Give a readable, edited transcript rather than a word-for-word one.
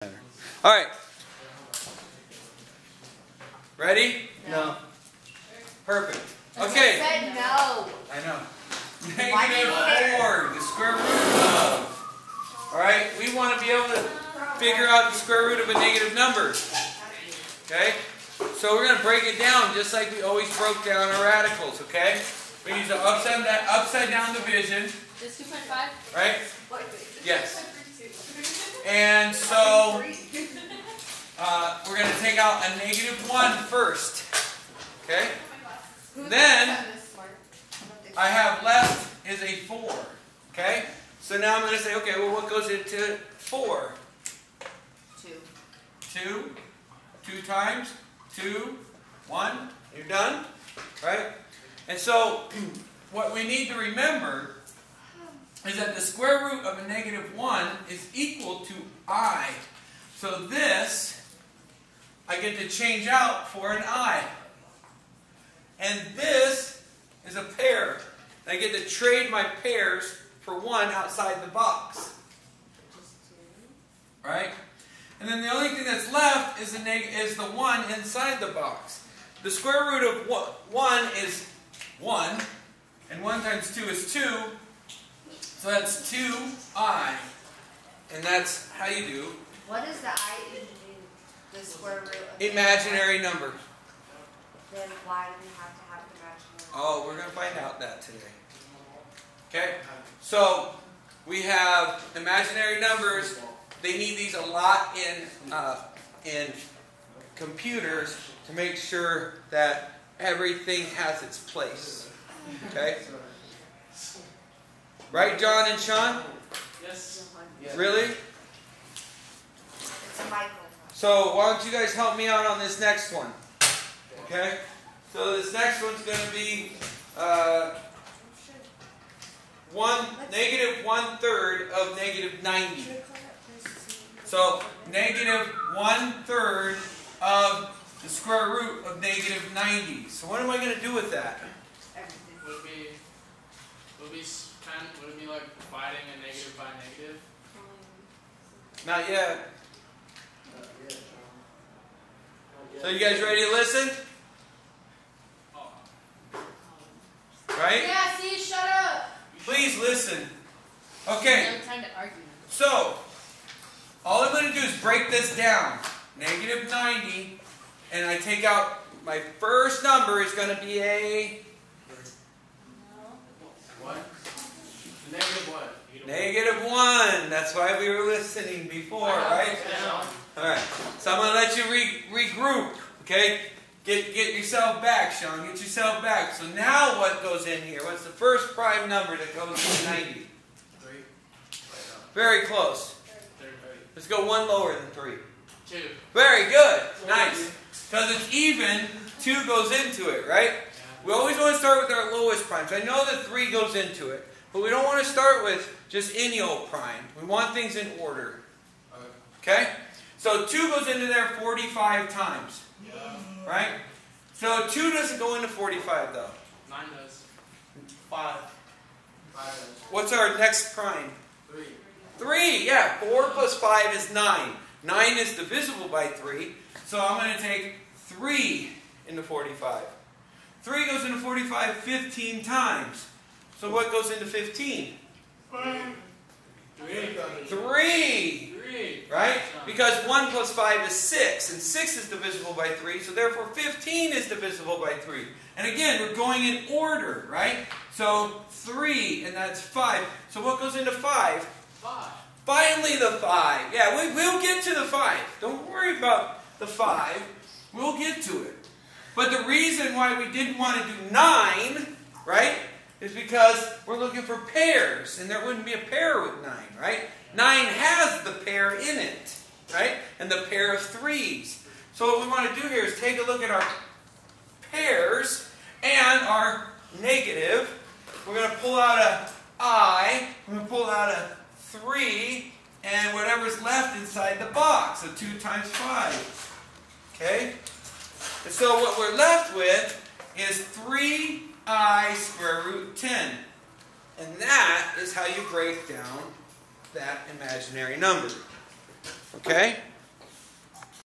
All right. Ready? No. Perfect. Okay. I said no. I know. -4, the square root of. All right. We want to be able to figure out the square root of a negative number. Okay. So we're going to break it down just like we always broke down our radicals. Okay. We use an upside down division. Just 2.5. Right? Yes. And so we're going to take out a -1 first. Okay? Then I have left is a 4. Okay? So now I'm going to say, okay, well, what goes into 4? 2. 2. 2 times 2. 1. You're done? Right? And so what we need to remember is that the square root of a -1 is equal to I. So this, I get to change out for an I. And this is a pair. I get to trade my pairs for one outside the box. Right? And then the only thing that's left is the 1 inside the box. The square root of 1 is 1. And 1 times 2 is 2. So that's 2I. And that's how you do. What is the I in the square root of imaginary number? Then why do we have to have imaginary? Oh, we're going to find out that today. Okay? So we have imaginary numbers. They need these a lot in computers to make sure that everything has its place. Okay? Right, John and Sean? Yes. Really? It's a microphone. So why don't you guys help me out on this next one? Okay? So this next one's going to be -1/3 of -90. So -1/3 of the square root of -90. So what am I going to do with that? Would it be like dividing a negative by a negative? Not yet. So you guys ready to listen? Right? Yeah, see, shut up. Please listen. Okay. I'm trying to argue. So, all I'm going to do is break this down. -90, and I take out my first number is going to be a What? Negative what? -1. That's why we were listening before, right? All right. So I'm going to let you regroup. Okay? Get yourself back, Sean. Get yourself back. So now what goes in here? What's the first prime number that goes into 90? 3. Very close. 30. Let's go one lower than 3. 2. Very good. Nice. Because it's even, 2 goes into it, right? We always want to start with our lowest primes. I know that 3 goes into it, but we don't want to start with just any old prime. We want things in order. Okay? So 2 goes into there 45 times. Right? So 2 doesn't go into 45 though. 9 does. 5. 5 does. What's our next prime? 3. 3. Yeah. 4 plus 5 is 9. 9 is divisible by 3. So I'm going to take 3 into 45. 3 goes into 45 15 times. So what goes into 15? 3. Right? Because 1 plus 5 is 6. And 6 is divisible by 3. So therefore 15 is divisible by 3. And again, we're going in order. Right? So 3 and that's 5. So what goes into 5? 5. Finally the 5. Yeah, we'll get to the 5. Don't worry about the 5. We'll get to it. But the reason why we didn't want to do 9, right, is because we're looking for pairs. And there wouldn't be a pair with 9, right? 9 has the pair in it, right? And the pair of 3s. So what we want to do here is take a look at our pairs and our negative. We're going to pull out a I. We're going to pull out a 3. And whatever's left inside the box. So 2 times 5. Okay? And so what we're left with is 3I square root 10. And that is how you break down that imaginary number. Okay?